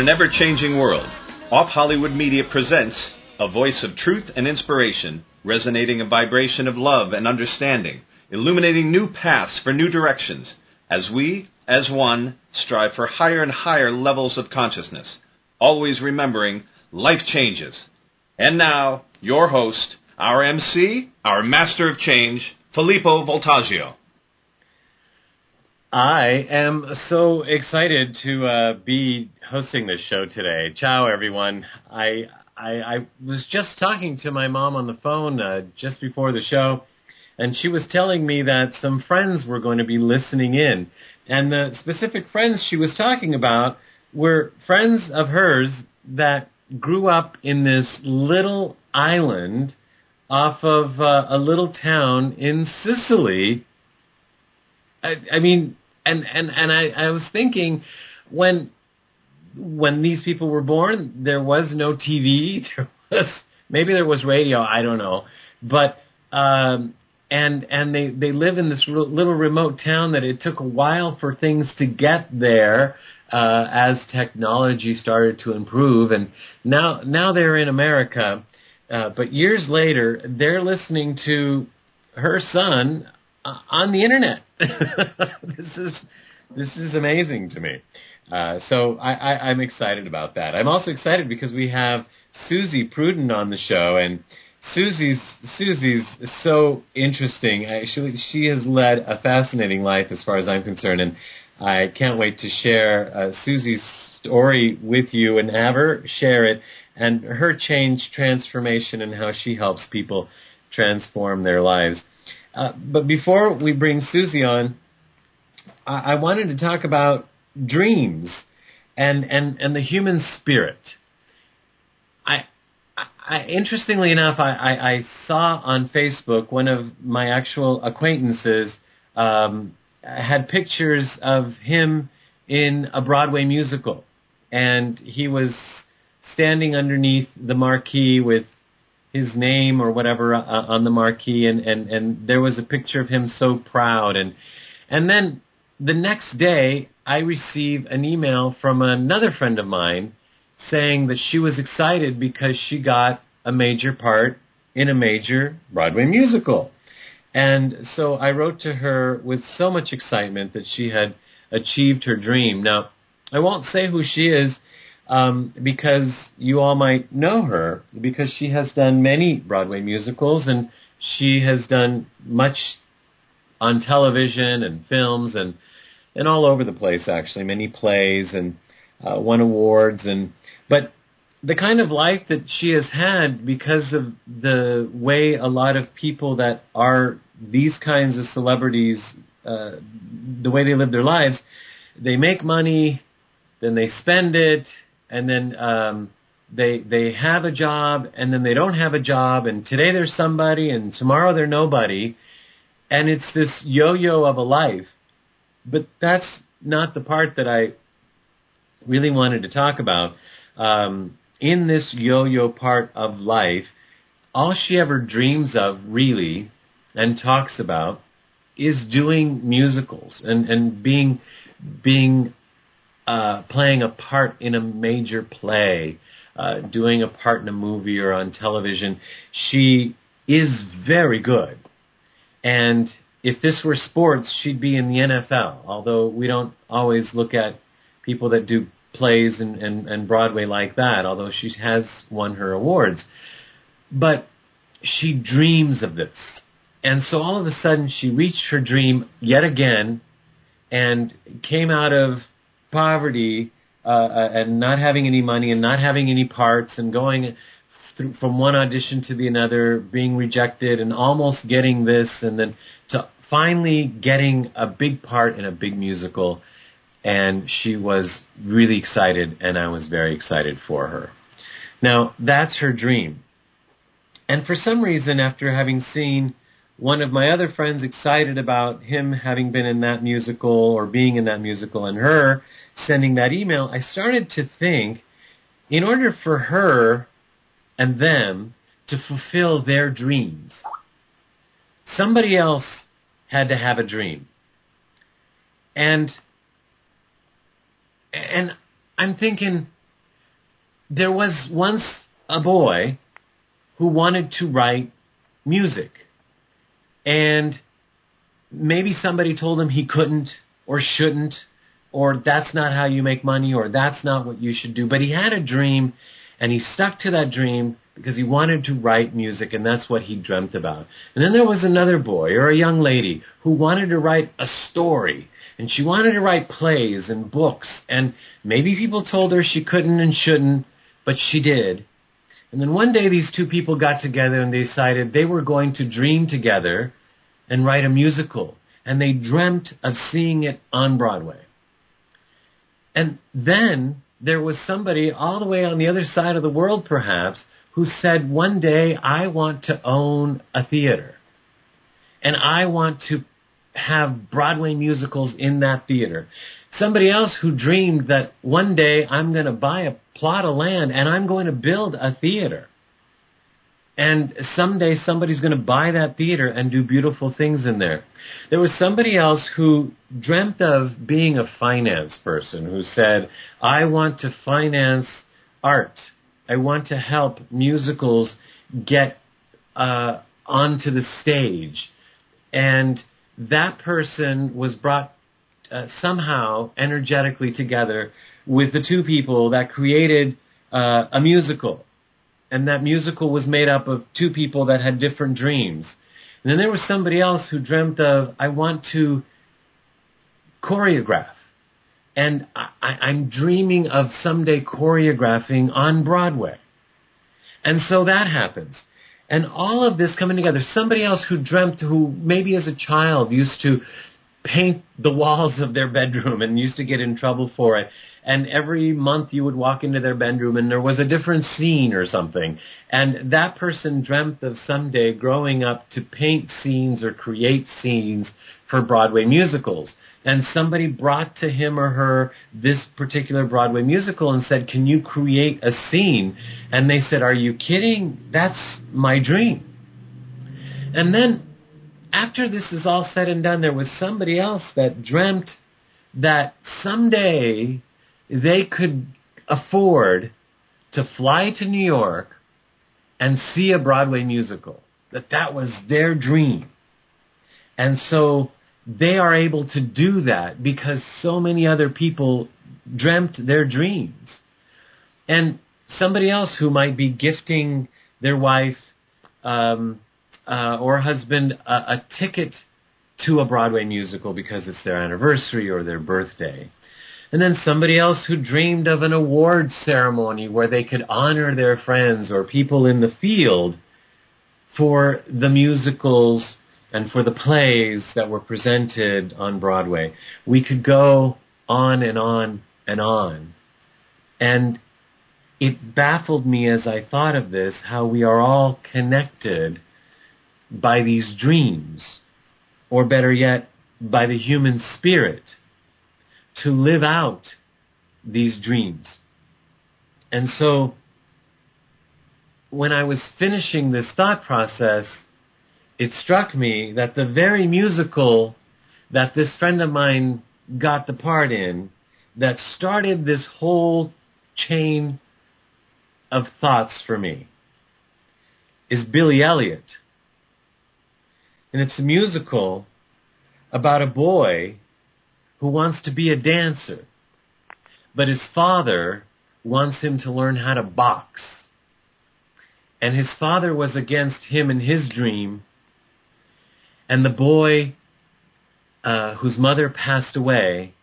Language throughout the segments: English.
an ever-changing world, Off Hollywood Media presents a voice of truth and inspiration, resonating a vibration of love and understanding, illuminating new paths for new directions, as we, as one, strive for higher and higher levels of consciousness, always remembering life changes. And now, your host, our MC, our master of change, Filippo Voltaggio. I am so excited to be hosting this show today. Ciao, everyone. I was just talking to my mom on the phone just before the show, and she was telling me that some friends were going to be listening in. And the specific friends she was talking about were friends of hers that grew up in this little island off of a little town in Sicily. I mean... And I was thinking, when these people were born, there was no TV. Maybe there was radio. I don't know. But and they live in this little remote town that it took a while for things to get there as technology started to improve. And now they're in America. But years later, they're listening to her son on the internet. This is amazing to me. So I'm excited about that. I'm also excited because we have Suzy Prudden on the show, and Suzy's so interesting. Actually, she has led a fascinating life as far as I'm concerned, and I can't wait to share Suzy's story with you and have her share it, and her change, transformation, and how she helps people transform their lives. But before we bring Suzy on, I wanted to talk about dreams and the human spirit. Interestingly enough, I saw on Facebook one of my actual acquaintances had pictures of him in a Broadway musical, and he was standing underneath the marquee with his name or whatever on the marquee, and there was a picture of him so proud. And then the next day, I received an email from another friend of mine saying that she was excited because she got a major part in a major Broadway musical. And so I wrote to her with so much excitement that she had achieved her dream. Now, I won't say who she is, because you all might know her, because she has done many Broadway musicals, and she has done much on television and films and all over the place, actually, many plays, and won awards. But the kind of life that she has had, because of the way a lot of people that are these kinds of celebrities, the way they live their lives, they make money, then they spend it, and then they have a job, and then they don't have a job, and today they're somebody, and tomorrow they're nobody, and it's this yo-yo of a life. But that's not the part that I really wanted to talk about. In this yo-yo part of life, all she ever dreams of, really, and talks about, is doing musicals and being playing a part in a major play, doing a part in a movie or on television. She is very good. And if this were sports, she'd be in the NFL, although we don't always look at people that do plays and Broadway like that, although she has won her awards. But she dreams of this. And so all of a sudden she reached her dream yet again and came out of poverty and not having any money and not having any parts and going from one audition to the another, being rejected and almost getting this, and then to finally getting a big part in a big musical. And she was really excited, and I was very excited for her. Now, that's her dream. And for some reason, after having seen one of my other friends excited about him having been in that musical or being in that musical, and her sending that email, I started to think, in order for her and them to fulfill their dreams, somebody else had to have a dream. And I'm thinking, there was once a boy who wanted to write music. And maybe somebody told him he couldn't or shouldn't, or that's not how you make money, or that's not what you should do. But he had a dream, and he stuck to that dream because he wanted to write music, and that's what he dreamt about. And then there was another boy or a young lady who wanted to write a story, and she wanted to write plays and books, and maybe people told her she couldn't and shouldn't, but she did. And then one day these two people got together and they decided they were going to dream together and write a musical. And they dreamt of seeing it on Broadway. And then there was somebody all the way on the other side of the world, perhaps, who said, one day I want to own a theater. And I want to have Broadway musicals in that theater. Somebody else who dreamed that one day I'm going to buy a plot of land and I'm going to build a theater. And someday somebody's going to buy that theater and do beautiful things in there. There was somebody else who dreamt of being a finance person who said, I want to finance art. I want to help musicals get onto the stage. And that person was brought somehow energetically together with the two people that created a musical. And that musical was made up of two people that had different dreams. And then there was somebody else who dreamt of, I want to choreograph. And I'm dreaming of someday choreographing on Broadway. And so that happens. And all of this coming together. Somebody else who dreamt, who maybe as a child used to paint the walls of their bedroom and used to get in trouble for it. And every month you would walk into their bedroom and there was a different scene or something. And that person dreamt of someday growing up to paint scenes or create scenes for Broadway musicals. And somebody brought to him or her this particular Broadway musical and said, can you create a scene? And they said, are you kidding? That's my dream. And then after this is all said and done, there was somebody else that dreamt that someday they could afford to fly to New York and see a Broadway musical. That was their dream. And so they are able to do that because so many other people dreamt their dreams. And somebody else who might be gifting their wife or husband a ticket to a Broadway musical because it's their anniversary or their birthday. And then somebody else who dreamed of an award ceremony where they could honor their friends or people in the field for the musicals and for the plays that were presented on Broadway. We could go on and on and on. And it baffled me as I thought of this, how we are all connected by these dreams, or better yet, by the human spirit, to live out these dreams. And so, when I was finishing this thought process, it struck me that the very musical that this friend of mine got the part in, that started this whole chain of thoughts for me, is Billy Elliot. And it's a musical about a boy who wants to be a dancer, but his father wants him to learn how to box. And his father was against him in his dream, and the boy whose mother passed away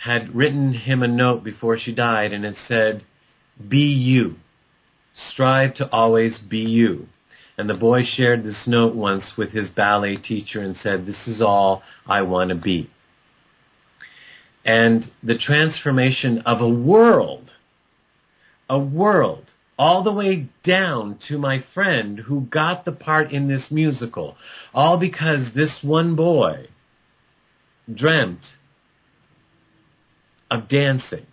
had written him a note before she died, and it said, be you. Strive to always be you. And the boy shared this note once with his ballet teacher and said, this is all I want to be. And the transformation of a world, all the way down to my friend who got the part in this musical, all because this one boy dreamt of dancing.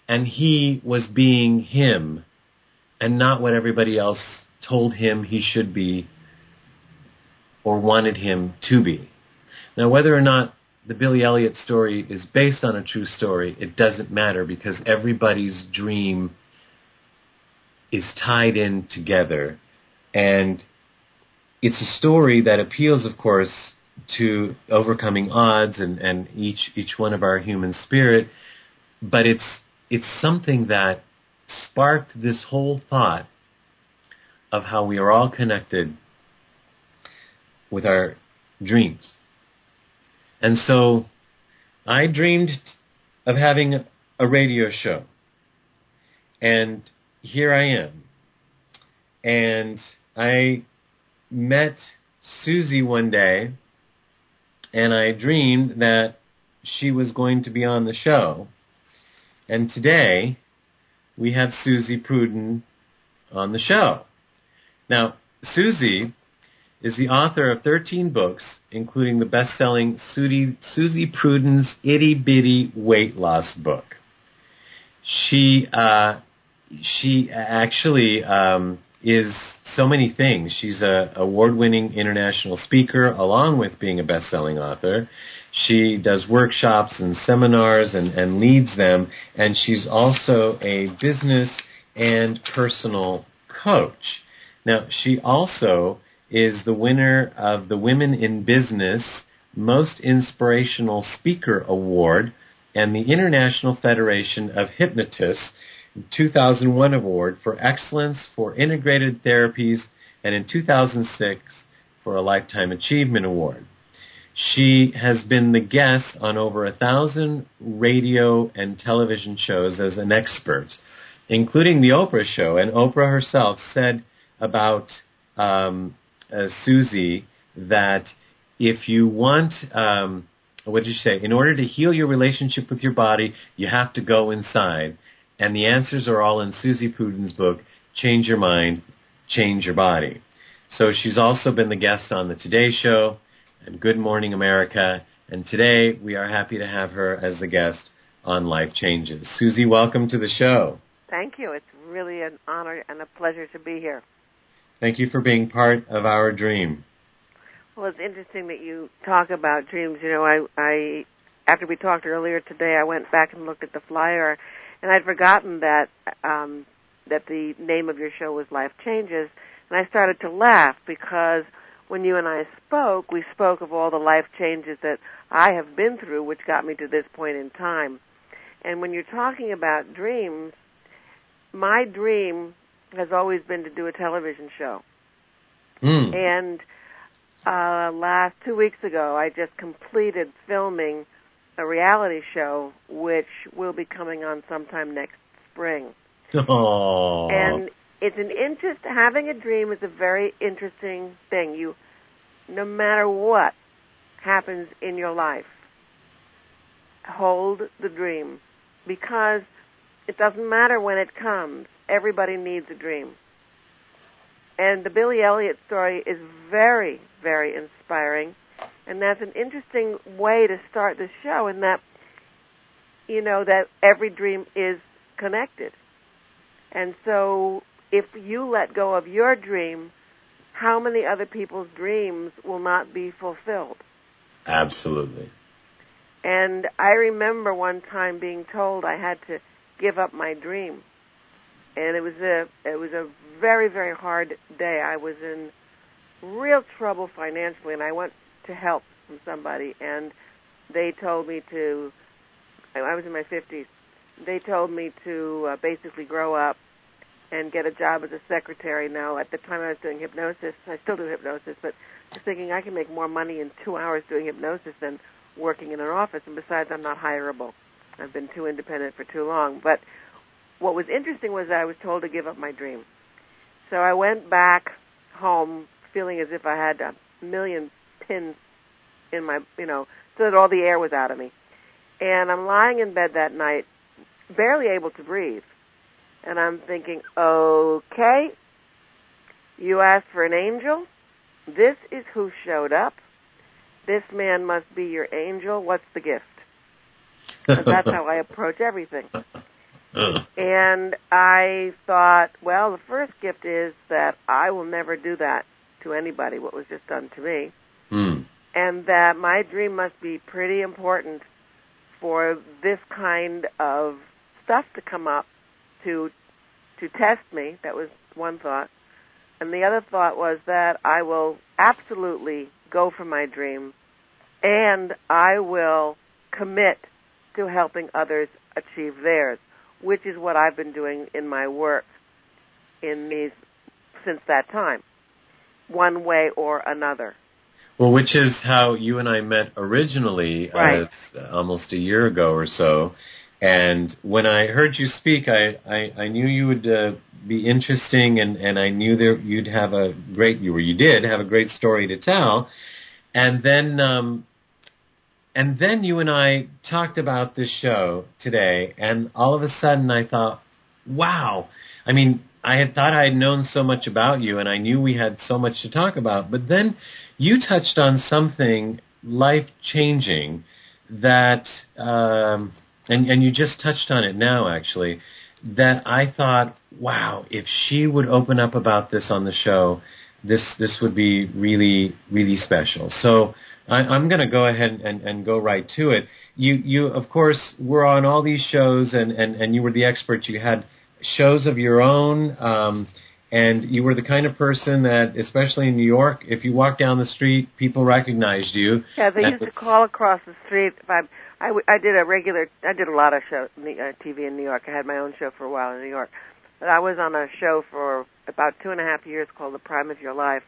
And he was being him and not what everybody else told him he should be or wanted him to be. Now, whether or not the Billy Elliot story is based on a true story, it doesn't matter, because everybody's dream is tied in together. And it's a story that appeals, of course, to overcoming odds and each one of our human spirit, but it's something that sparked this whole thought of how we are all connected with our dreams. And so I dreamed of having a radio show, and here I am. And I met Suzy one day, and I dreamed that she was going to be on the show. And today, we have Suzy Prudden on the show. Now, Suzy is the author of 13 books, including the best-selling Suzy Prudden's Itty Bitty Weight Loss book. She actually is so many things. She's an award-winning international speaker, along with being a best-selling author. She does workshops and seminars and leads them, and she's also a business and personal coach. Now, she also is the winner of the Women in Business Most Inspirational Speaker Award and the International Federation of Hypnotists 2001 Award for Excellence for Integrated Therapies, and in 2006 for a Lifetime Achievement Award. She has been the guest on over 1,000 radio and television shows as an expert, including the Oprah show, and Oprah herself said about Suzy that if you want, what did you say? In order to heal your relationship with your body, you have to go inside. And the answers are all in Suzy Prudden's book, Change Your Mind, Change Your Body. So she's also been the guest on the Today Show and Good Morning America. And today we are happy to have her as the guest on Life Changes. Suzy, welcome to the show. Thank you. It's really an honor and a pleasure to be here. Thank you for being part of our dream. Well, it's interesting that you talk about dreams. You know, I after we talked earlier today, I went back and looked at the flyer, and I'd forgotten that that the name of your show was Life Changes, and I started to laugh because when you and I spoke, we spoke of all the life changes that I have been through, which got me to this point in time. And when you're talking about dreams, my dream has always been to do a television show. And last 2 weeks ago, I just completed filming a reality show, which will be coming on sometime next spring. Aww. And it's an having a dream is a very interesting thing. You, no matter what happens in your life, hold the dream, because it doesn't matter when it comes. Everybody needs a dream. And the Billy Elliot story is very, very inspiring. And that's an interesting way to start the show, in that, you know, that every dream is connected. And so if you let go of your dream, how many other people's dreams will not be fulfilled? Absolutely. And I remember one time being told I had to give up my dream. And it was a very, very hard day. I was in real trouble financially, and I went to help from somebody, and they told me to, I was in my 50s, they told me to basically grow up and get a job as a secretary. Now, at the time I was doing hypnosis, I still do hypnosis, but I was thinking I can make more money in 2 hours doing hypnosis than working in an office, and besides, I'm not hireable. I've been too independent for too long. But what was interesting was I was told to give up my dream. So I went back home feeling as if I had a million pins in my, so that all the air was out of me. And I'm lying in bed that night, barely able to breathe. And I'm thinking, okay, you asked for an angel. This is who showed up. This man must be your angel. What's the gift? And that's how I approach everything. And I thought, well, the first gift is that I will never do that to anybody, what was just done to me. And that my dream must be pretty important for this kind of stuff to come up to to test me. That was one thought. And the other thought was that I will absolutely go for my dream, and I will commit to helping others achieve theirs, which is what I've been doing in my work since that time, one way or another. Well, which is how you and I met originally, right. Almost a year ago or so. And when I heard you speak, I knew you would be interesting, and I knew that you did have a great story to tell. And then you and I talked about this show today, and all of a sudden I thought, wow. I mean, I had thought I had known so much about you, and I knew we had so much to talk about. But then you touched on something life-changing that, and you just touched on it now, actually, that I thought, wow, if she would open up about this on the show, this would be really, really special. So I'm going to go ahead and go right to it. You of course, were on all these shows, and you were the expert. You had shows of your own, and you were the kind of person that, especially in New York, if you walked down the street, people recognized you. Yeah, they used to call across the street. I did a lot of shows, TV in New York. I had my own show for a while in New York. But I was on a show for about 2.5 years called The Prime of Your Life,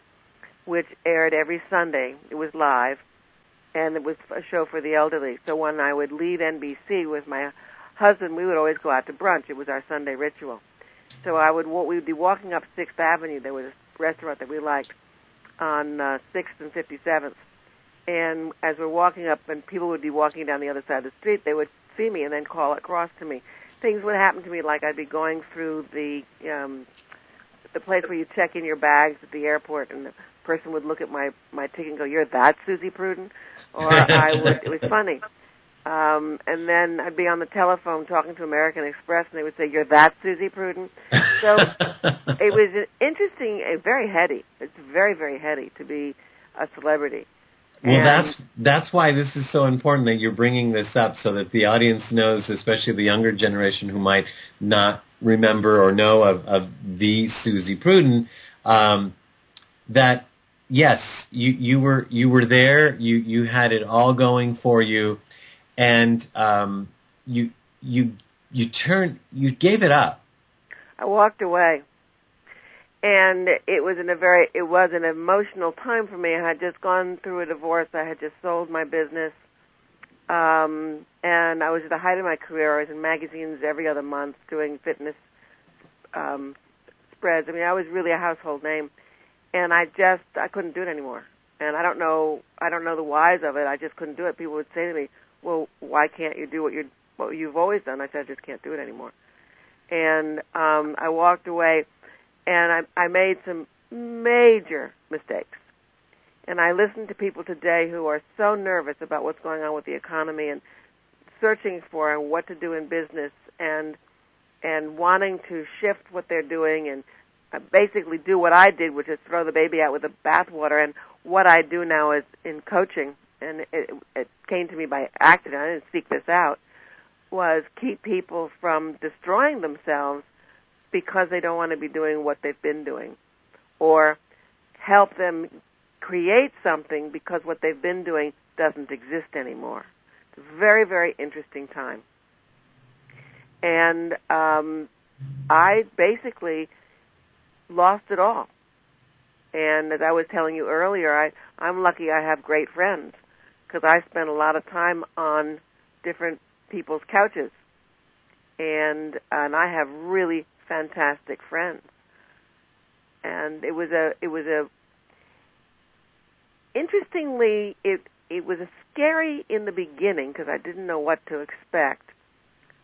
which aired every Sunday. It was live, and it was a show for the elderly. So when I would leave NBC with my husband, we would always go out to brunch. It was our Sunday ritual. So we would be walking up 6th Avenue. There was a restaurant that we liked on 6th and 57th. And as we're walking up, and people would be walking down the other side of the street, they would see me and then call across to me. Things would happen to me, like I'd be going through the place where you check in your bags at the airport, and the person would look at my ticket and go, "You're that Suzy Prudden?" Or it was funny. And then I'd be on the telephone talking to American Express, and they would say, "You're that Suzy Prudden?" So it was interesting, very heady. It's very, very heady to be a celebrity. Well, that's why this is so important that you're bringing this up, so that the audience knows, especially the younger generation who might not remember or know of the Suzy Prudden, that yes, you were there, you had it all going for you, and you gave it up. I walked away. And it was an emotional time for me. I had just gone through a divorce. I had just sold my business. And I was at the height of my career. I was in magazines every other month doing fitness spreads. I mean, I was really a household name. And I couldn't do it anymore. And I don't know the whys of it. I just couldn't do it. People would say to me, "Well, why can't you do what you've always done?" I said, "I just can't do it anymore." And I walked away. And I made some major mistakes. And I listen to people today who are so nervous about what's going on with the economy and searching for what to do in business and wanting to shift what they're doing and basically do what I did, which is throw the baby out with the bathwater. And what I do now is in coaching, and it came to me by accident, I didn't seek this out, was keep people from destroying themselves because they don't want to be doing what they've been doing, or help them create something because what they've been doing doesn't exist anymore. It's a very, very interesting time. And I basically lost it all. And as I was telling you earlier, I'm lucky I have great friends, because I spent a lot of time on different people's couches. And I have really fantastic friends, and it was interestingly, it was a scary in the beginning because I didn't know what to expect,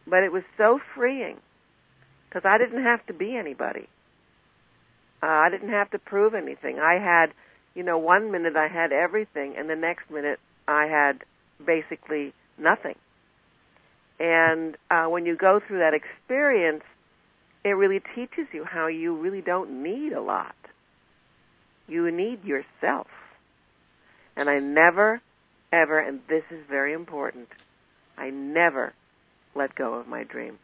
but it was so freeing because I didn't have to be anybody. I didn't have to prove anything. I had, 1 minute I had everything, and the next minute I had basically nothing. And when you go through that experience, it really teaches you how you really don't need a lot. You need yourself. And I never, ever, and this is very important, I never let go of my dream.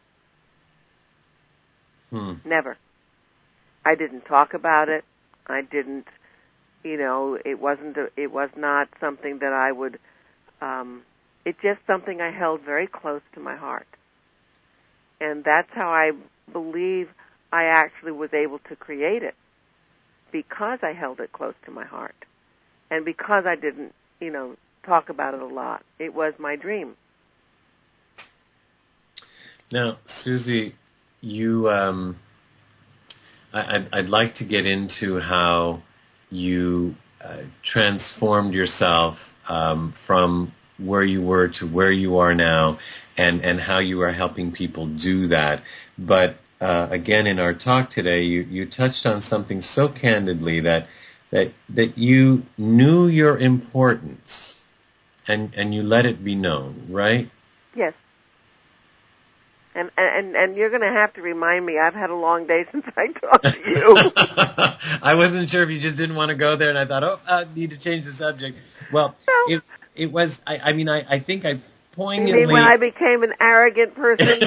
Never. I didn't talk about it. I didn't, it was not something that I would, it's just something I held very close to my heart. And that's how I believe I actually was able to create it, because I held it close to my heart. And because I didn't, talk about it a lot. It was my dream. Now, Suzy, you, I'd like to get into how you transformed yourself from where you were to where you are now, and how you are helping people do that. But again, in our talk today, you touched on something so candidly that you knew your importance, and you let it be known, right? Yes. And you're going to have to remind me. I've had a long day since I talked to you. I wasn't sure if you just didn't want to go there, and I thought, I need to change the subject. Well, it was, I think I poignantly... You mean when I became an arrogant person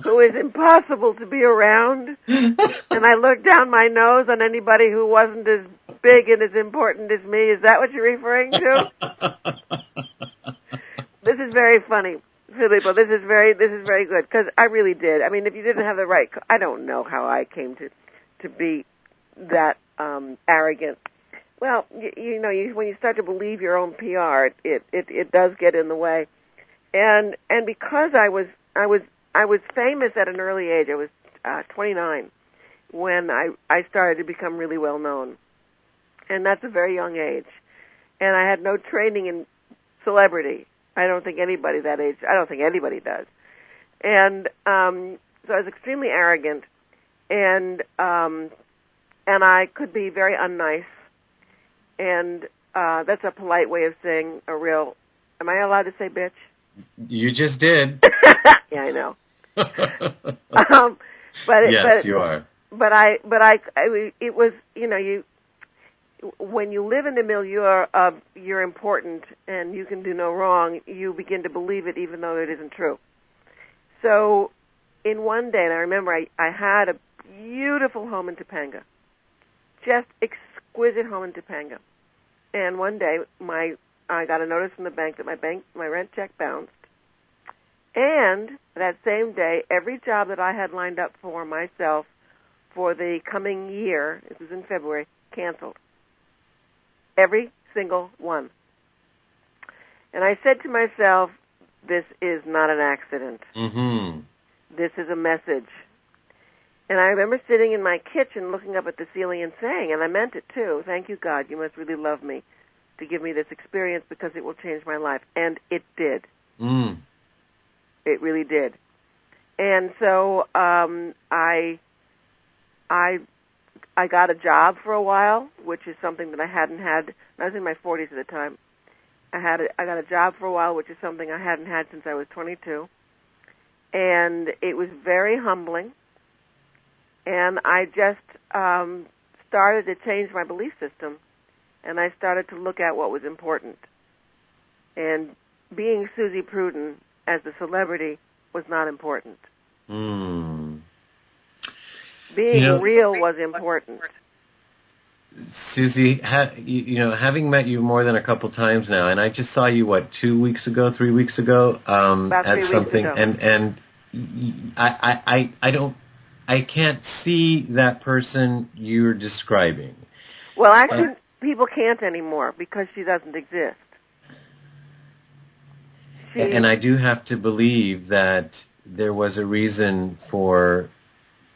who is impossible to be around, and I looked down my nose on anybody who wasn't as big and as important as me? Is that what you're referring to? This is very funny, Filippo. This is very good, because I really did. I mean, if you didn't have the right, I don't know how I came to be that arrogant. Well, when you start to believe your own PR, it does get in the way, and because I was famous at an early age. I was 29 when I started to become really well known, and that's a very young age, and I had no training in celebrity. I don't think anybody that age. I don't think anybody does, and so I was extremely arrogant, and I could be very unnice. And that's a polite way of saying a real... Am I allowed to say bitch? You just did. Yeah, I know. You are. It was, when you live in the milieu of you're important and you can do no wrong, you begin to believe it even though it isn't true. So in one day, and I remember I had a beautiful home in Topanga, just exquisite home in Topanga. And one day, I got a notice from the bank that my rent check bounced. And that same day, every job that I had lined up for myself for the coming year, it was in February, canceled. Every single one. And I said to myself, this is not an accident. Mm-hmm. This is a message. And I remember sitting in my kitchen looking up at the ceiling and saying, and I meant it too, thank you, God, you must really love me to give me this experience because it will change my life. And it did. Mm. It really did. And so I got a job for a while, which is something that I hadn't had. I was in my 40s at the time. I got a job for a while, which is something I hadn't had since I was 22. And it was very humbling. And I just started to change my belief system, and I started to look at what was important. And being Suzy Prudden as the celebrity was not important. Mm. Being real was important. Suzy, having met you more than a couple times now, and I just saw you, 3 weeks ago, About 3 weeks something, ago. and I can't see that person you're describing. Well, actually, people can't anymore because she doesn't exist. And I do have to believe that there was a reason for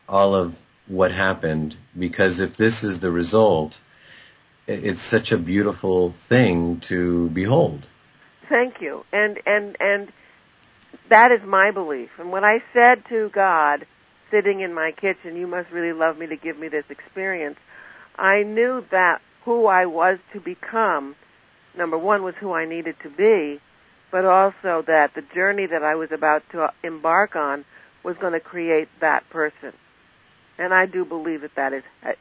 all of what happened, because if this is the result, it's such a beautiful thing to behold. Thank you. And that is my belief. And when I said to God, sitting in my kitchen, you must really love me to give me this experience, I knew that who I was to become, number one, was who I needed to be, but also that the journey that I was about to embark on was going to create that person. And I do believe that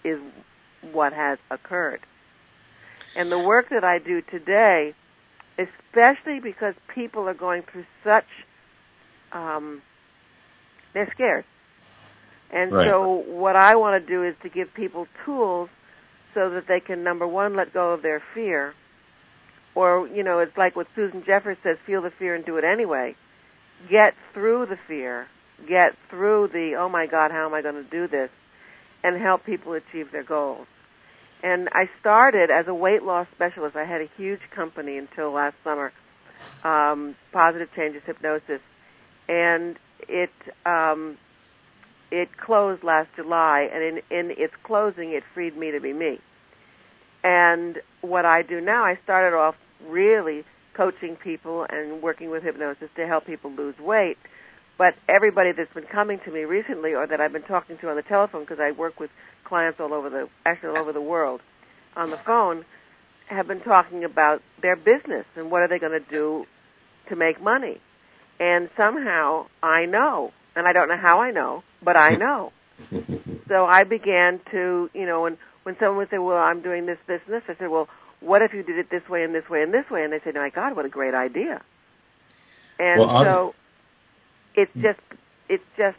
is what has occurred. And the work that I do today, especially because people are going through such, they're scared. And Right. so what I want to do is to give people tools so that they can, number one, let go of their fear. Or, it's like what Susan Jeffers says, feel the fear and do it anyway. Get through the fear. Get through the, oh, my God, how am I going to do this? And help people achieve their goals. And I started as a weight loss specialist. I had a huge company until last summer, Positive Changes Hypnosis. And it closed last July, and in its closing, it freed me to be me. And what I do now, I started off really coaching people and working with hypnosis to help people lose weight. But everybody that's been coming to me recently, or that I've been talking to on the telephone, because I work with clients all over the world on the phone, have been talking about their business and what are they going to do to make money. And somehow I know, and I don't know how I know, but I know. So I began to, when someone would say, well, I'm doing this, this, and this, I said, well, what if you did it this way and this way and this way? And they said, my God, what a great idea. And so it's just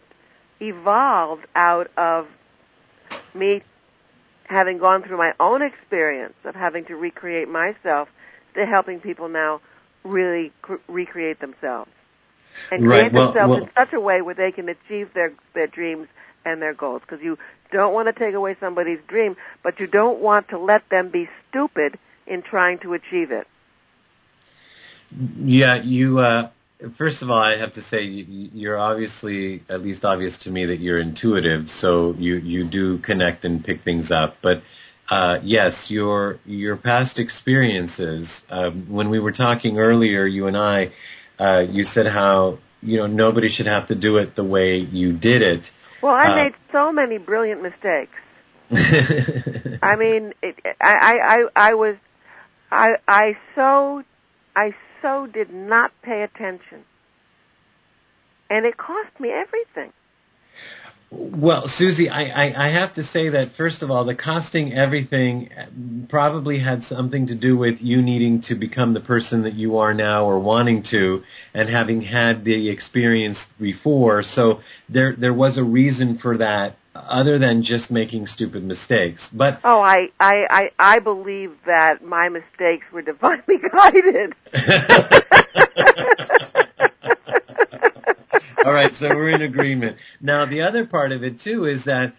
evolved out of me having gone through my own experience of having to recreate myself to helping people now really recreate themselves. And create themselves in such a way where they can achieve their dreams and their goals. Because you don't want to take away somebody's dream, but you don't want to let them be stupid in trying to achieve it. Yeah, first of all, I have to say you're obviously, at least obvious to me, that you're intuitive, so you do connect and pick things up. But yes, your past experiences, when we were talking earlier, you and I, you said how, nobody should have to do it the way you did it. Well, I made so many brilliant mistakes. I mean, I so did not pay attention, and it cost me everything. Well, Suzy, I have to say that, first of all, the costing everything probably had something to do with you needing to become the person that you are now, or wanting to, and having had the experience before. So there was a reason for that, other than just making stupid mistakes. But I believe that my mistakes were divinely guided. All right, so we're in agreement. Now, the other part of it, too, is that,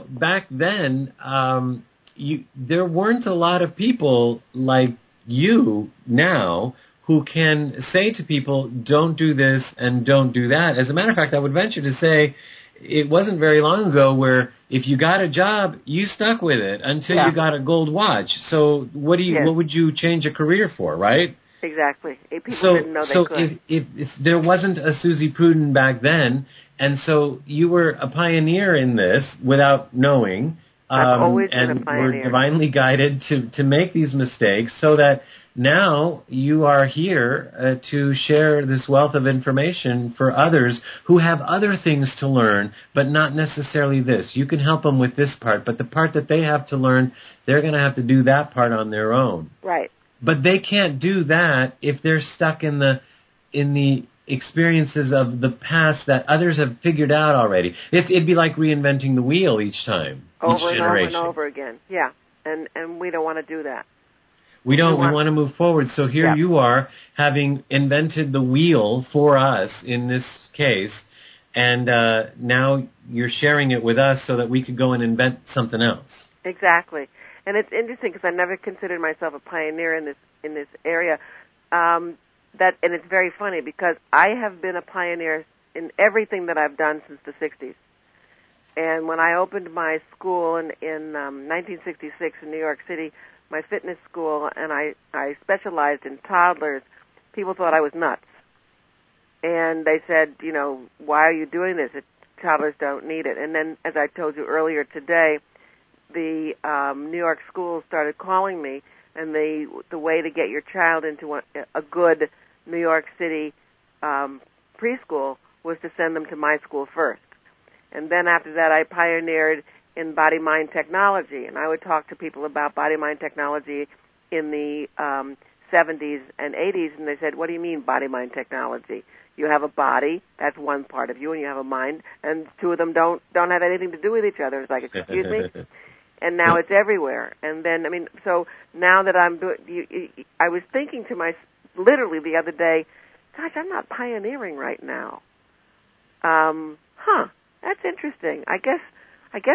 back then, there weren't a lot of people like you now who can say to people, don't do this and don't do that. As a matter of fact, I would venture to say it wasn't very long ago where if you got a job, you stuck with it until you got a gold watch. So what would you change a career for, right? Exactly. People didn't know they could. If there wasn't a Suzy Prudden back then, and so you were a pioneer in this without knowing, I've always been a and pioneer. were divinely guided to make these mistakes, so that now you are here to share this wealth of information for others who have other things to learn, but not necessarily this. You can help them with this part, but the part that they have to learn, they're going to have to do that part on their own. Right. But they can't do that if they're stuck in the experiences of the past that others have figured out already. It'd be like reinventing the wheel each time, over and over and over again. Yeah, and we don't want to do that. We don't. We want to move forward. So here you are, having invented the wheel for us in this case, and now you're sharing it with us so that we could go and invent something else. Exactly. And it's interesting because I never considered myself a pioneer in this area. And it's very funny because I have been a pioneer in everything that I've done since the 60s. And when I opened my school in 1966 in New York City, my fitness school, and I specialized in toddlers, people thought I was nuts. And they said, why are you doing this? Toddlers don't need it. And then, as I told you earlier today, the New York schools started calling me, and the way to get your child into a good New York City preschool was to send them to my school first. And then after that, I pioneered in body-mind technology, and I would talk to people about body-mind technology in the 70s and 80s, and they said, what do you mean body-mind technology? You have a body, that's one part of you, and you have a mind, and two of them don't have anything to do with each other. It's like, excuse me? And now it's everywhere. And then, I mean, so now that I'm doing, I was thinking to myself, literally the other day, gosh, I'm not pioneering right now. That's interesting. I guess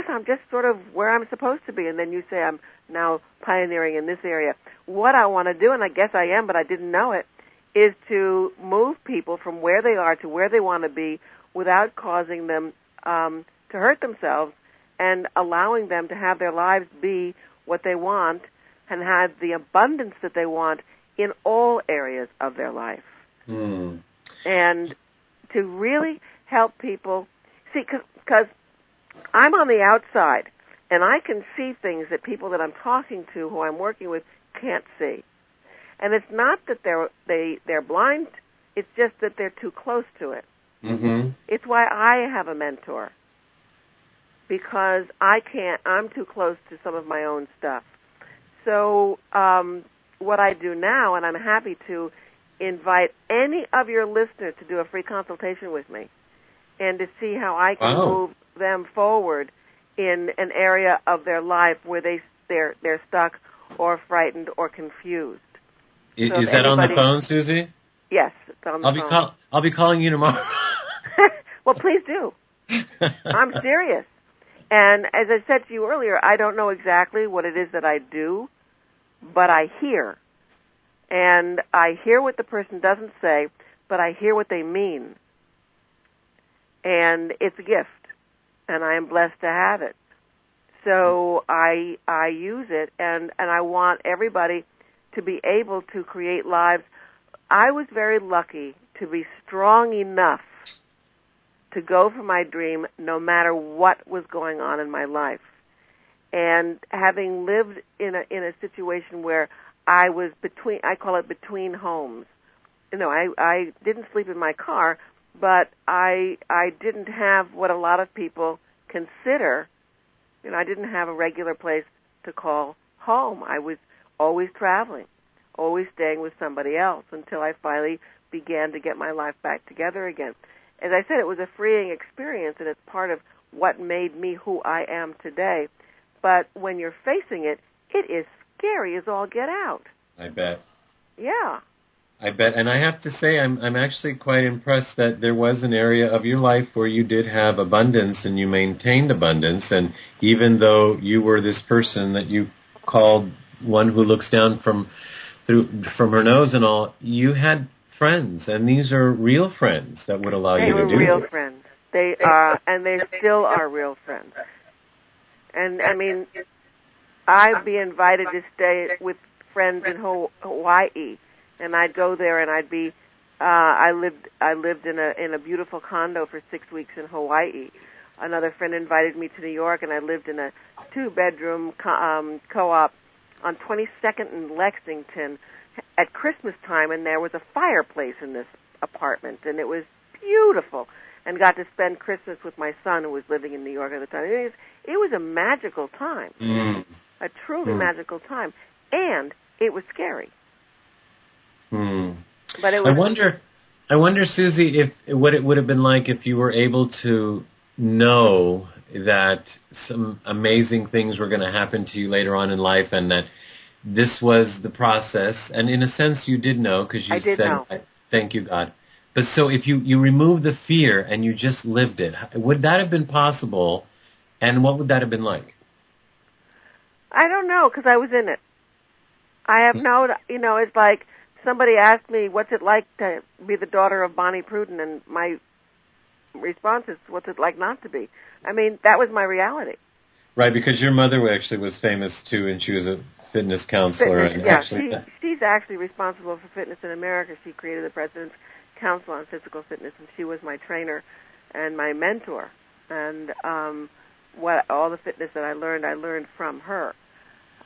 I'm just sort of where I'm supposed to be. And then you say I'm now pioneering in this area. What I want to do, and I guess I am, but I didn't know it, is to move people from where they are to where they want to be without causing them to hurt themselves, and allowing them to have their lives be what they want and have the abundance that they want in all areas of their life. Mm. And to really help people, see, because I'm on the outside, and I can see things that people that I'm talking to, who I'm working with, can't see. And it's not that they're blind, it's just that they're too close to it. Mm-hmm. It's why I have a mentor, because I'm too close to some of my own stuff. So what I do now, and I'm happy to invite any of your listeners to do a free consultation with me and to see how I can move them forward in an area of their life where they're stuck or frightened or confused. Is that on the phone, Suzy? Yes, it's on the phone. I'll be calling you tomorrow. Well, please do. I'm serious. And as I said to you earlier, I don't know exactly what it is that I do, but I hear. And I hear what the person doesn't say, but I hear what they mean. And it's a gift, and I am blessed to have it. So I use it, and I want everybody to be able to create lives. I was very lucky to be strong enough to go for my dream no matter what was going on in my life. And having lived in a situation where I was I call it between homes. You know, I didn't sleep in my car, but I didn't have what a lot of people consider. You know, I didn't have a regular place to call home. I was always traveling, always staying with somebody else until I finally began to get my life back together again. As I said, it was a freeing experience, and it's part of what made me who I am today. But when you're facing it, it is scary as all get out. I bet. Yeah. I bet. And I have to say, I'm actually quite impressed that there was an area of your life where you did have abundance and you maintained abundance. And even though you were this person that you called one who looks down from her nose and all, you had friends, and these are real friends that would allow you to do this. They were real friends. They are, and they still are real friends. And, I mean, I'd be invited to stay with friends in Hawaii, and I'd go there, and I'd be, I lived in a beautiful condo for 6 weeks in Hawaii. Another friend invited me to New York, and I lived in a 2-bedroom co-op on 22nd and Lexington at Christmas time, and there was a fireplace in this apartment, and it was beautiful, and got to spend Christmas with my son, who was living in New York at the time. It was a magical time, a truly magical time, and it was scary. But it was. I wonder, Suzy, what it would have been like if you were able to know that some amazing things were going to happen to you later on in life, and that this was the process. And in a sense, you did know, because you said, know. Thank you, God. But so if you removed the fear and you just lived it, would that have been possible, and what would that have been like? I don't know, because I was in it. I have it's like somebody asked me, what's it like to be the daughter of Bonnie Prudden, and my response is, what's it like not to be? I mean, that was my reality. Right, because your mother actually was famous, too, and she was a fitness counselor. She's actually responsible for Fitness in America. She created the President's Council on Physical Fitness, and she was my trainer and my mentor. And all the fitness that I learned from her.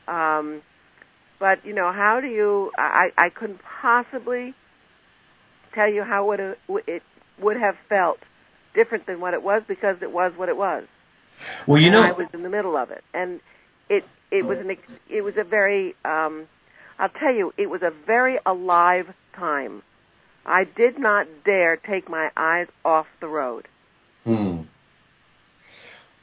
But, how do you... I couldn't possibly tell you how it would have felt different than what it was, because it was what it was. Well, I was in the middle of it, and it was a very I'll tell you, it was a very alive time I did not dare take my eyes off the road.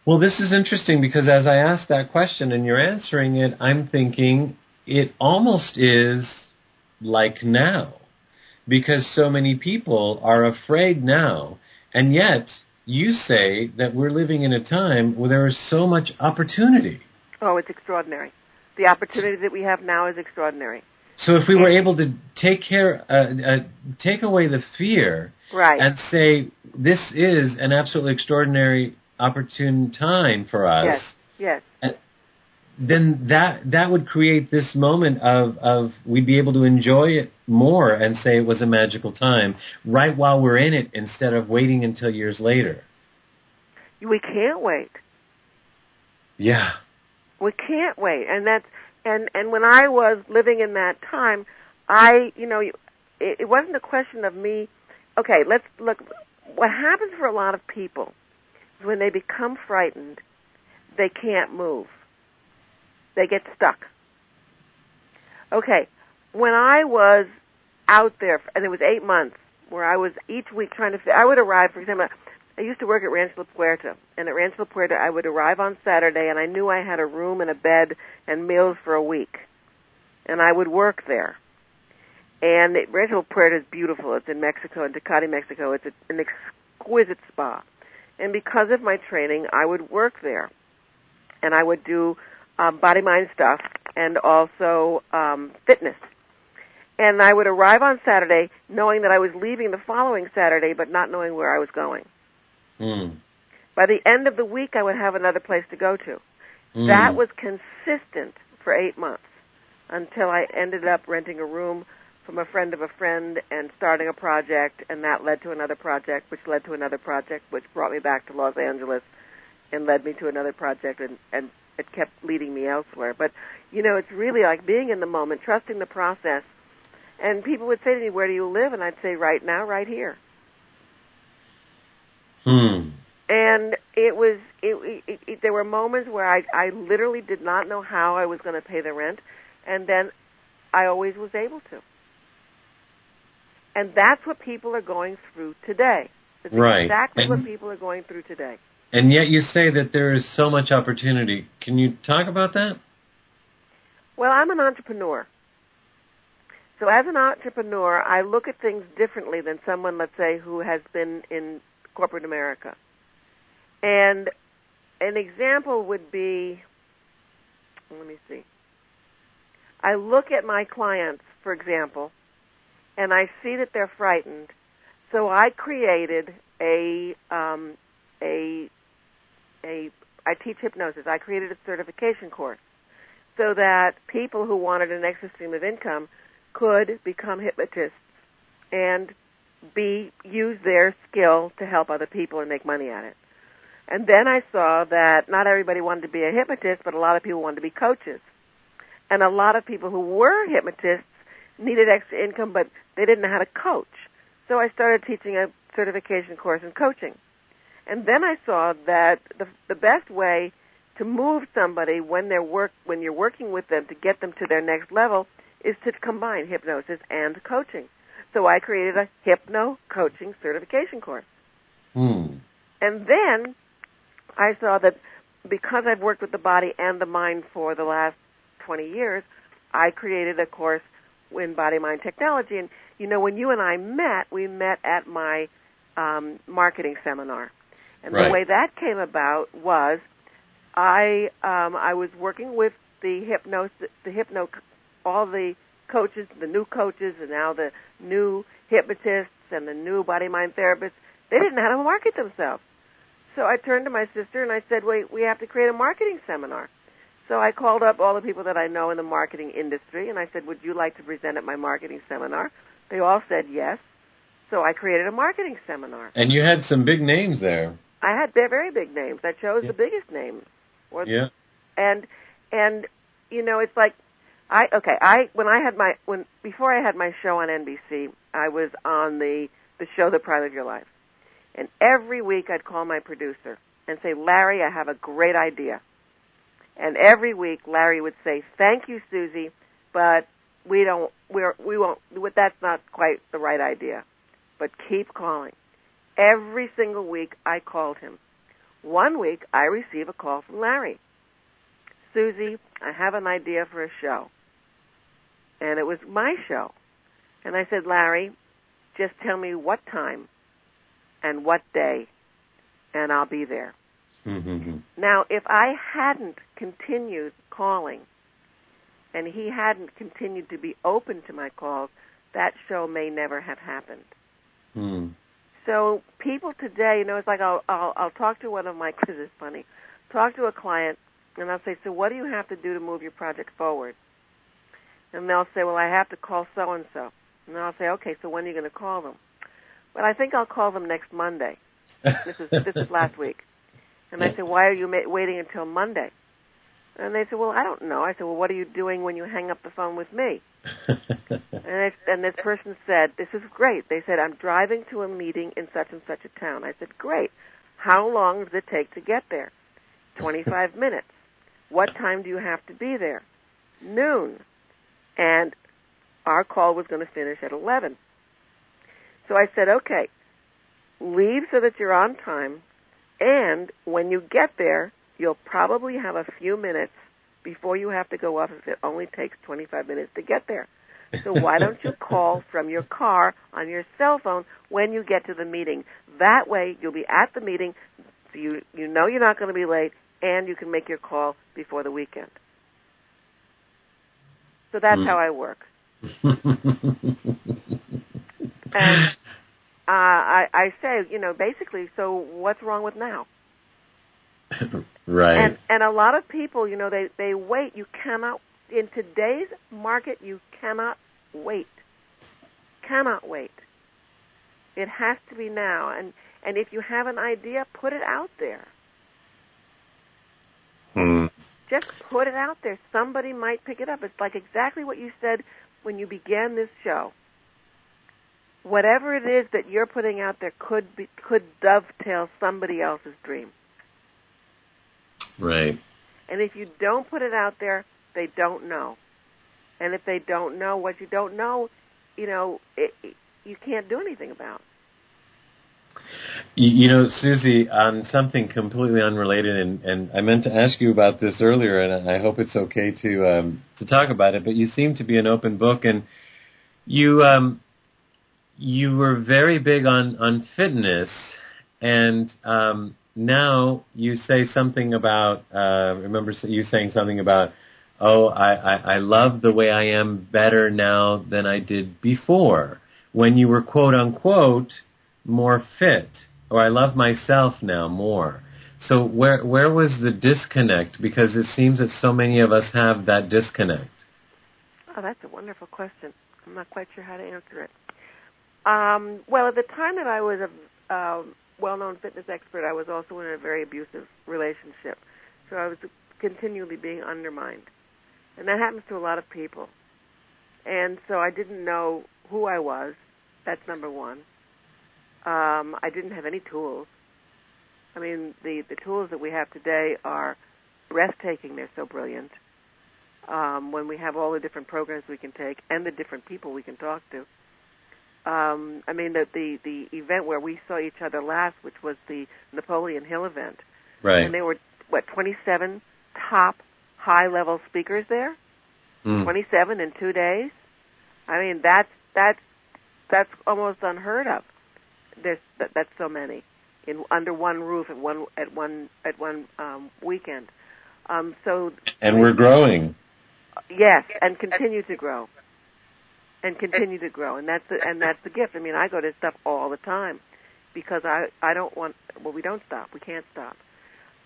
Well, this is interesting because as I ask that question and you're answering it, I'm thinking it almost is like now, because so many people are afraid now, and yet you say that we're living in a time where there is so much opportunity. Oh, it's extraordinary. The opportunity that we have now is extraordinary. So if we were able to take away the fear, right, and say this is an absolutely extraordinary, opportune time for us, yes, then that would create this moment of we'd be able to enjoy it more and say it was a magical time right while we're in it instead of waiting until years later. We can't wait. Yeah. We can't wait, and that's and when I was living in that time, it wasn't a question of me. Okay, let's look. What happens for a lot of people is when they become frightened, they can't move. They get stuck. Okay, when I was out there, and it was 8 months, where I was each week trying to, I would arrive, for example, I used to work at Rancho La Puerta, and at Rancho La Puerta I would arrive on Saturday, and I knew I had a room and a bed and meals for a week, and I would work there. And Rancho La Puerta is beautiful. It's in Mexico, in Tecate, Mexico. It's an exquisite spa. And because of my training, I would work there, and I would do body-mind stuff and also fitness. And I would arrive on Saturday knowing that I was leaving the following Saturday, but not knowing where I was going. By the end of the week, I would have another place to go to. That was consistent for 8 months until I ended up renting a room from a friend of a friend and starting a project, and that led to another project, which led to another project, which brought me back to Los Angeles and led me to another project, and it kept leading me elsewhere. But, it's really like being in the moment, trusting the process. And people would say to me, where do you live? And I'd say, right now, right here. And there were moments where I literally did not know how I was going to pay the rent, and then I always was able to. And that's what people are going through today. That's exactly what people are going through today. And yet you say that there is so much opportunity. Can you talk about that? Well, I'm an entrepreneur. So as an entrepreneur, I look at things differently than someone, let's say, who has been in corporate America. And an example would be, let me see. I look at my clients, for example, and I see that they're frightened. So I created I teach hypnosis. I created a certification course so that people who wanted an extra stream of income could become hypnotists and use their skill to help other people and make money at it. And then I saw that not everybody wanted to be a hypnotist, but a lot of people wanted to be coaches. And a lot of people who were hypnotists needed extra income, but they didn't know how to coach. So I started teaching a certification course in coaching. And then I saw that the best way to move somebody when you're working with them to get them to their next level is to combine hypnosis and coaching. So I created a hypno-coaching certification course. And then I saw that because I've worked with the body and the mind for the last 20 years, I created a course in body-mind technology. And, when you and I met, we met at my marketing seminar. And the way that came about was I was working with all the coaches, the new coaches, and now the new hypnotists and the new body-mind therapists. They didn't know how to market themselves. So I turned to my sister and I said, wait, we have to create a marketing seminar. So I called up all the people that I know in the marketing industry, and I said, would you like to present at my marketing seminar? They all said yes. So I created a marketing seminar. And you had some big names there. I had very big names. I chose the biggest names. And it's like before I had my show on NBC, I was on the show The Prime of Your Life. And every week I'd call my producer and say, Larry, I have a great idea. And every week Larry would say, thank you, Suzy, but we won't, that's not quite the right idea. but keep calling. Every single week I called him. One week I receive a call from Larry. Suzy, I have an idea for a show. And it was my show. And I said, Larry, just tell me what time and what day, and I'll be there. Mm-hmm. Now, if I hadn't continued calling and he hadn't continued to be open to my calls, that show may never have happened. Mm. So people today, it's like I'll talk to one of my, this is funny, talk to a client, and I'll say, so what do you have to do to move your project forward? And they'll say, well, I have to call so-and-so. And I'll say, okay, so when are you going to call them? But I think I'll call them next Monday. This is last week. And I said, why are you waiting until Monday? And they said, well, I don't know. I said, well, what are you doing when you hang up the phone with me? And this person said, this is great. They said, I'm driving to a meeting in such and such a town. I said, great. How long does it take to get there? 25 minutes. What time do you have to be there? Noon. And our call was going to finish at 11. So I said, okay, leave so that you're on time, and when you get there, you'll probably have a few minutes before you have to go up if it only takes 25 minutes to get there. So why don't you call from your car on your cell phone when you get to the meeting? That way you'll be at the meeting, so you know you're not going to be late, and you can make your call before the weekend. So that's how I work. And I say, basically, so what's wrong with now? Right. And a lot of people, they wait. You cannot, in today's market, you cannot wait. Cannot wait. It has to be now. And if you have an idea, put it out there. Just put it out there. Somebody might pick it up. It's like exactly what you said when you began this show. Whatever it is that you're putting out there could dovetail somebody else's dream. Right. And if you don't put it out there, they don't know. And if they don't know what you don't know, you can't do anything about. Suzy, on something completely unrelated, and I meant to ask you about this earlier, and I hope it's okay to talk about it, but you seem to be an open book, and you were very big on fitness, and now you say something about, remember you saying something about, I love the way I am better now than I did before, when you were quote-unquote more fit, or I love myself now more. So where was the disconnect? Because it seems that so many of us have that disconnect. Oh, that's a wonderful question. I'm not quite sure how to answer it. Well, at the time that I was a well-known fitness expert, I was also in a very abusive relationship. So I was continually being undermined. And that happens to a lot of people. And so I didn't know who I was. That's number one. I didn't have any tools. I mean, the tools that we have today are breathtaking. They're so brilliant. When we have all the different programs we can take and the different people we can talk to. I mean, the event where we saw each other last, which was the Napoleon Hill event. Right. And there were, 27 top high-level speakers there? 27 in 2 days? I mean, that's almost unheard of. That's so many under one roof at one weekend. And we're growing. Yes, and continue to grow. And that's the gift. I mean, I go to stuff all the time because I don't want. Well, we don't stop. We can't stop.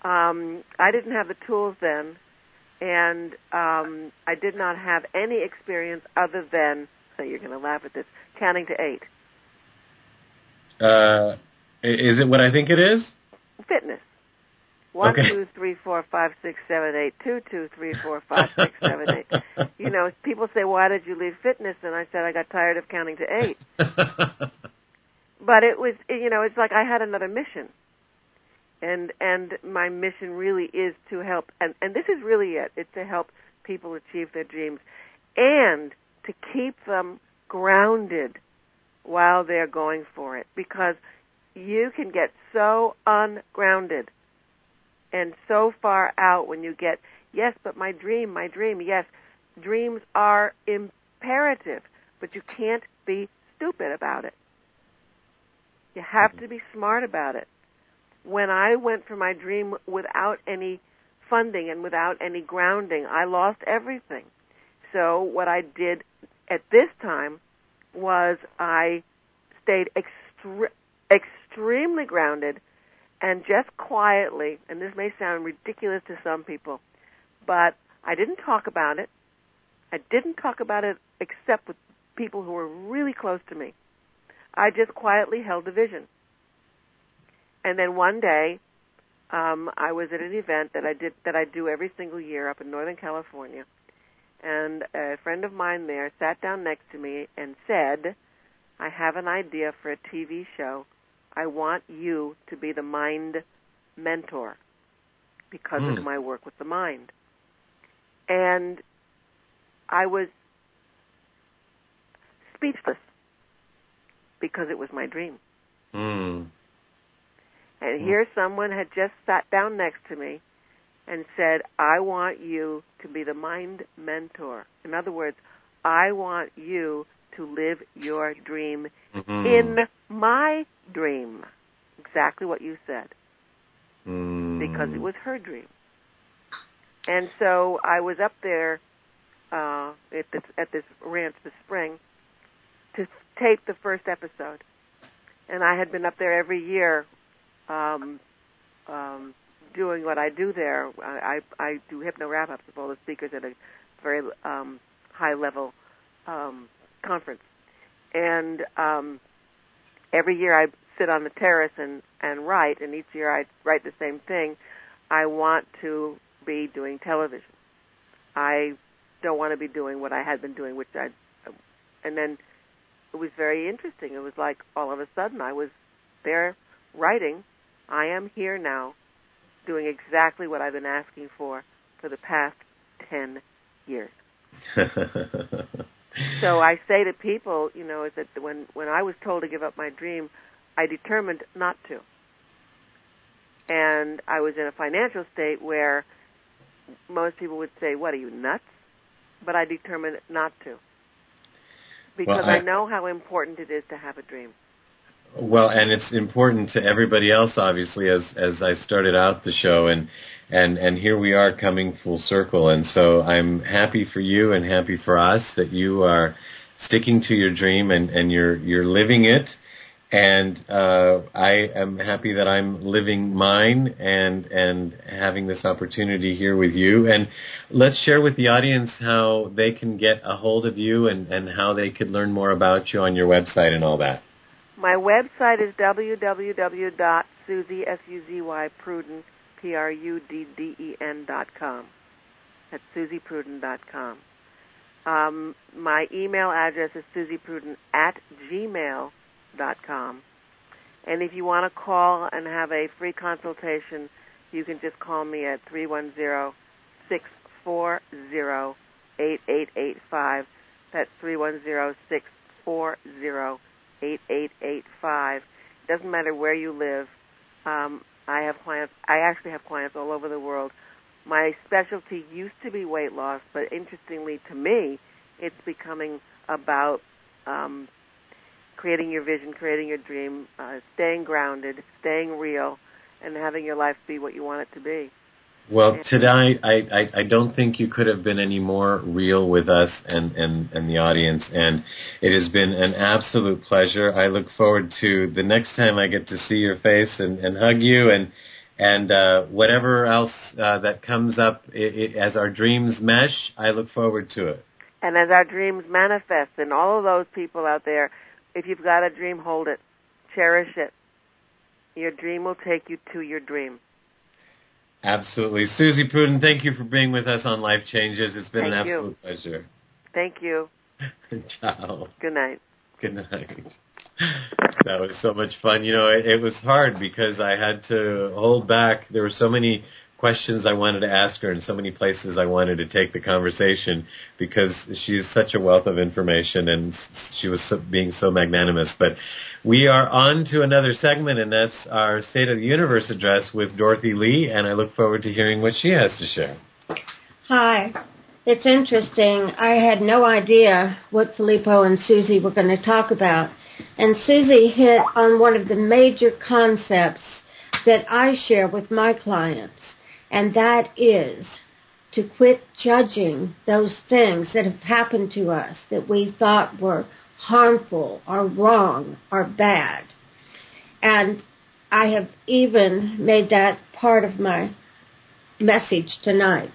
I didn't have the tools then, and I did not have any experience other than. You're going to laugh at this. Counting to 8. Is it what I think it is? Fitness. 1, okay. 2, 3, 4, 5, 6, 7, 8. 2, 2, 3, 4, 5, 6, 7, 8. People say, why did you leave fitness? And I said, I got tired of counting to 8. But it was, it's like I had another mission. And my mission really is to help, and this is really it. It's to help people achieve their dreams and to keep them grounded while they're going for it, because you can get so ungrounded and so far out when you get, yes, but my dream, yes, dreams are imperative, but you can't be stupid about it. You have to be smart about it. When I went for my dream without any funding and without any grounding, I lost everything. So what I did at this time was I stayed extremely grounded and just quietly, and this may sound ridiculous to some people, but I didn't talk about it. I didn't talk about it except with people who were really close to me. I just quietly held the vision. And then one day, I was at an event that I do every single year up in Northern California, and a friend of mine there sat down next to me and said, I have an idea for a TV show. I want you to be the mind mentor because of my work with the mind. And I was speechless because it was my dream. And here someone had just sat down next to me and said, I want you to be the mind mentor. In other words, I want you to live your dream in my dream. Exactly what you said. Because it was her dream. And so I was up there at this ranch this spring to tape the first episode. And I had been up there every year doing what I do there. I do hypno wrap-ups with all the speakers at a very high-level conference. And every year I sit on the terrace and write, and each year I write the same thing. I want to be doing television. I don't want to be doing what I had been doing, and then it was very interesting. It was like all of a sudden I was there writing. I am here now doing exactly what I've been asking for the past 10 years. So I say to people, is that when I was told to give up my dream, I determined not to. And I was in a financial state where most people would say, what, are you nuts? But I determined not to. Because I know how important it is to have a dream. Well, and it's important to everybody else, obviously, as I started out the show, and here we are coming full circle. And so I'm happy for you and happy for us that you are sticking to your dream and you're living it. And I am happy that I'm living mine and having this opportunity here with you. And let's share with the audience how they can get a hold of you and how they could learn more about you on your website and all that. My website is www.suzy, Prudden, Prudden.com. That's SuzyPrudden.com. My email address is suzyprudden@gmail.com. And if you want to call and have a free consultation, you can just call me at 310-640-8885. That's 310-640-8885. It doesn't matter where you live. I have clients. I actually have clients all over the world. My specialty used to be weight loss, but interestingly to me, it's becoming about creating your vision, creating your dream, staying grounded, staying real, and having your life be what you want it to be. Well, today I don't think you could have been any more real with us and the audience, and it has been an absolute pleasure. I look forward to the next time I get to see your face and hug you and whatever else that comes up as our dreams mesh. I look forward to it. And as our dreams manifest, and all of those people out there, if you've got a dream, hold it, cherish it. Your dream will take you to your dream. Absolutely. Suzy Prudden, thank you for being with us on Life Changes. It's been an absolute pleasure. Thank you. Ciao. Good night. Good night. That was so much fun. It was hard because I had to hold back. There were so many questions I wanted to ask her and so many places I wanted to take the conversation because she's such a wealth of information and she was being so magnanimous. But we are on to another segment, and that's our State of the Universe address with Dorothy Lee, and I look forward to hearing what she has to share. Hi. It's interesting. I had no idea what Filippo and Suzy were going to talk about. And Suzy hit on one of the major concepts that I share with my clients, and that is to quit judging those things that have happened to us that we thought were harmful or wrong or bad. And I have even made that part of my message tonight.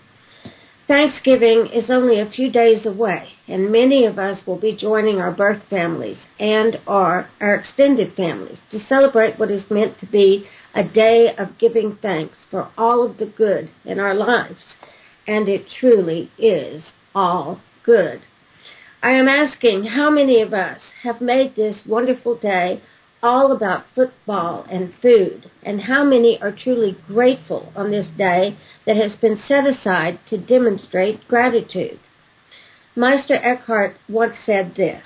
Thanksgiving is only a few days away, and many of us will be joining our birth families and our extended families to celebrate what is meant to be a day of giving thanks for all of the good in our lives. And it truly is all good. I am asking how many of us have made this wonderful day all about football and food, and how many are truly grateful on this day that has been set aside to demonstrate gratitude. Meister Eckhart once said this: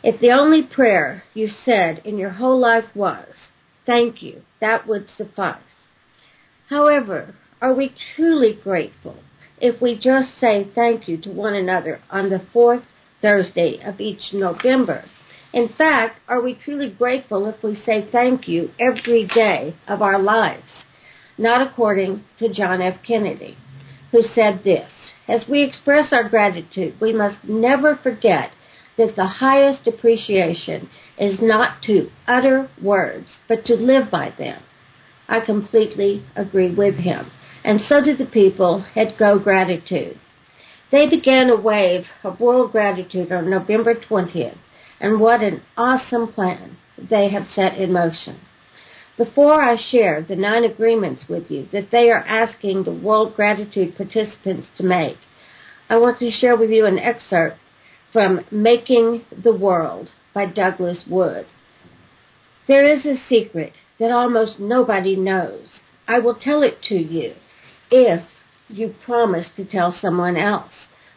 if the only prayer you said in your whole life was, thank you, that would suffice. However, are we truly grateful if we just say thank you to one another on the fourth Thursday of each November? In fact, are we truly grateful if we say thank you every day of our lives? Not according to John F. Kennedy, who said this: as we express our gratitude, we must never forget that the highest appreciation is not to utter words, but to live by them. I completely agree with him, and so did the people at Go Gratitude. They began a wave of world gratitude on November 20th, and what an awesome plan they have set in motion. Before I share the 9 agreements with you that they are asking the World Gratitude participants to make, I want to share with you an excerpt from Making the World by Douglas Wood. There is a secret that almost nobody knows. I will tell it to you if you promise to tell someone else.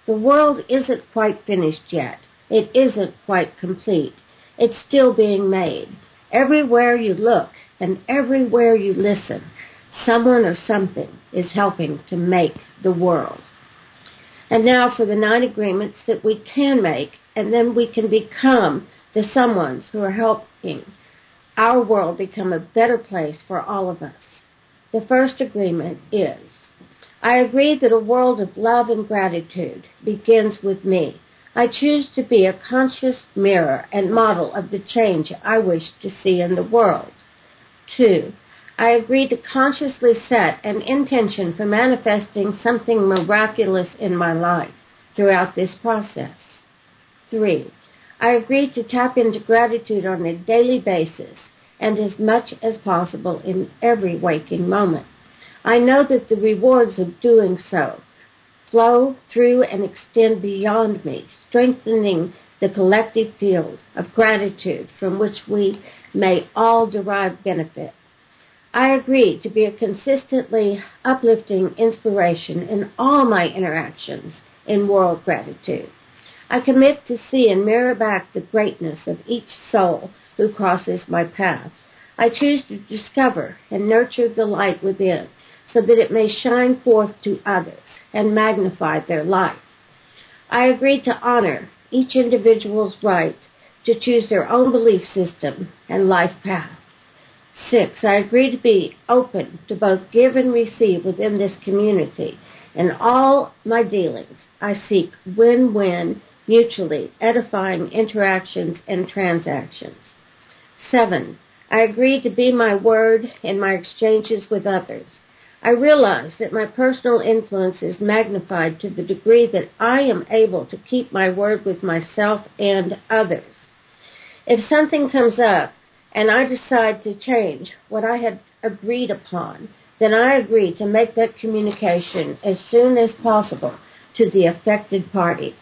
The world isn't quite finished yet. It isn't quite complete. It's still being made. Everywhere you look and everywhere you listen, someone or something is helping to make the world. And now for the 9 agreements that we can make, and then we can become the someones who are helping our world become a better place for all of us. The first agreement is, I agree that a world of love and gratitude begins with me. I choose to be a conscious mirror and model of the change I wish to see in the world. 2. I agree to consciously set an intention for manifesting something miraculous in my life throughout this process. 3. I agree to tap into gratitude on a daily basis and as much as possible in every waking moment. I know that the rewards of doing so flow through and extend beyond me, strengthening the collective field of gratitude from which we may all derive benefit. I agree to be a consistently uplifting inspiration in all my interactions in world gratitude. I commit to see and mirror back the greatness of each soul who crosses my path. I choose to discover and nurture the light within so that it may shine forth to others and magnify their life. I agree to honor each individual's right to choose their own belief system and life path. 6. I agree to be open to both give and receive within this community. In all my dealings, I seek win-win, mutually edifying interactions and transactions. 7. I agree to be my word in my exchanges with others. I realize that my personal influence is magnified to the degree that I am able to keep my word with myself and others. If something comes up and I decide to change what I had agreed upon, then I agree to make that communication as soon as possible to the affected party.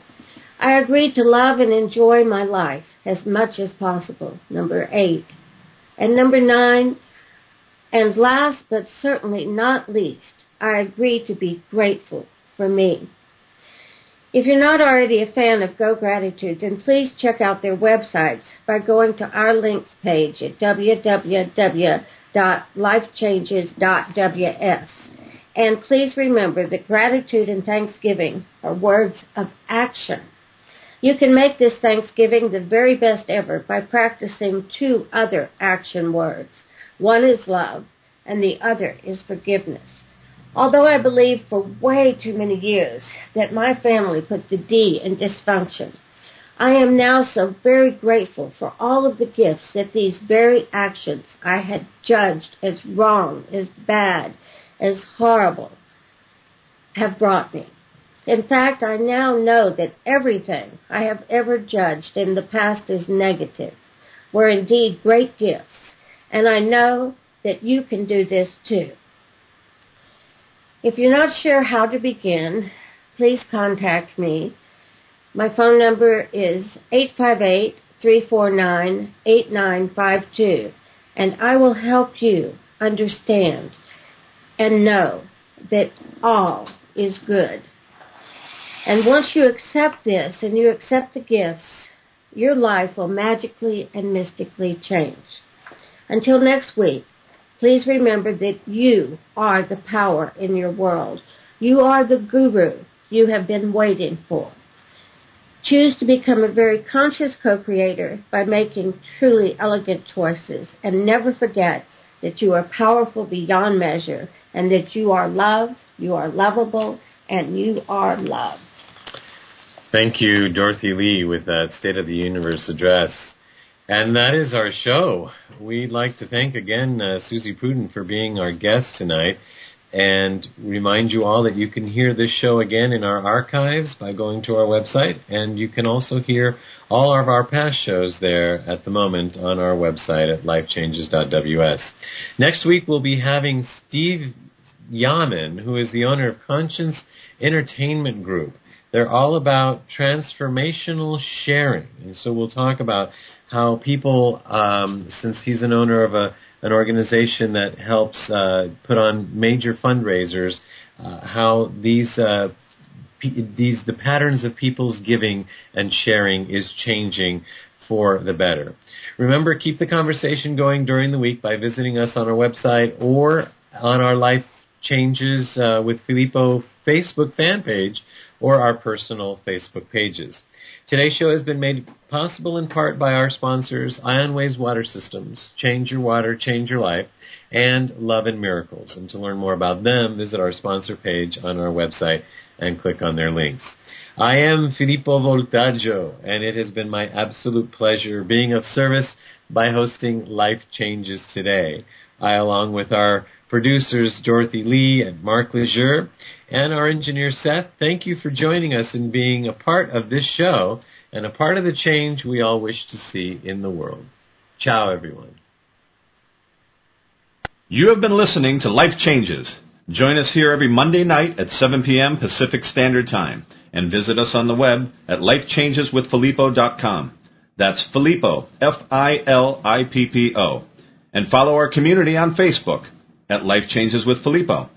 I agree to love and enjoy my life as much as possible, number 8. And number 9, and last but certainly not least, I agree to be grateful for me. If you're not already a fan of Go Gratitude, then please check out their websites by going to our links page at www.lifechanges.ws. And please remember that gratitude and thanksgiving are words of action. You can make this Thanksgiving the very best ever by practicing 2 other action words. One is love, and the other is forgiveness. Although I believed for way too many years that my family put the D in dysfunction, I am now so very grateful for all of the gifts that these very actions I had judged as wrong, as bad, as horrible, have brought me. In fact, I now know that everything I have ever judged in the past as negative were indeed great gifts, and I know that you can do this too. If you're not sure how to begin, please contact me. My phone number is 858-349-8952, and I will help you understand and know that all is good. And once you accept this and you accept the gifts, your life will magically and mystically change. Until next week, please remember that you are the power in your world. You are the guru you have been waiting for. Choose to become a very conscious co-creator by making truly elegant choices, and never forget that you are powerful beyond measure, and that you are loved, you are lovable, and you are loved. Thank you, Dorothy Lee, with that State of the Universe address. And that is our show. We'd like to thank again Suzy Prudden for being our guest tonight, and remind you all that you can hear this show again in our archives by going to our website, and you can also hear all of our past shows there at the moment on our website at lifechanges.ws. Next week we'll be having Steve Yaman, who is the owner of Conscience Entertainment Group. They're all about transformational sharing, and so we'll talk about how people, since he's an owner of an organization that helps put on major fundraisers, how the patterns of people's giving and sharing is changing for the better. Remember, keep the conversation going during the week by visiting us on our website or on our Life Changes with Filippo Facebook fan page or our personal Facebook pages. Today's show has been made possible in part by our sponsors, Ion Ways Water Systems, Change Your Water, Change Your Life, and Love and Miracles. And to learn more about them, visit our sponsor page on our website and click on their links. I am Filippo Voltaggio, and it has been my absolute pleasure being of service by hosting Life Changes today. I, along with our producers Dorothy Lee and Mark Lejeune, and our engineer Seth, thank you for joining us and being a part of this show and a part of the change we all wish to see in the world. Ciao, everyone. You have been listening to Life Changes. Join us here every Monday night at 7 p.m. Pacific Standard Time, and visit us on the web at lifechangeswithfilippo.com. That's Filippo, Filippo. And follow our community on Facebook at Life Changes with Filippo.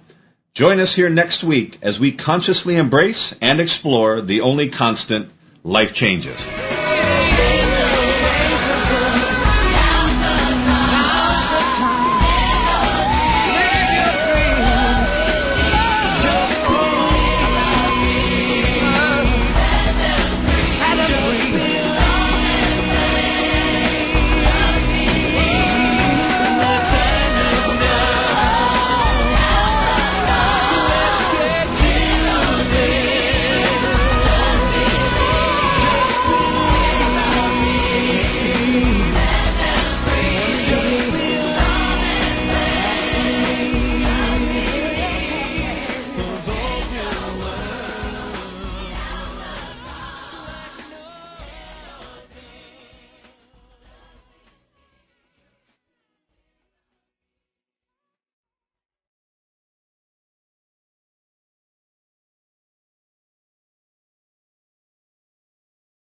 Join us here next week as we consciously embrace and explore the only constant, life changes.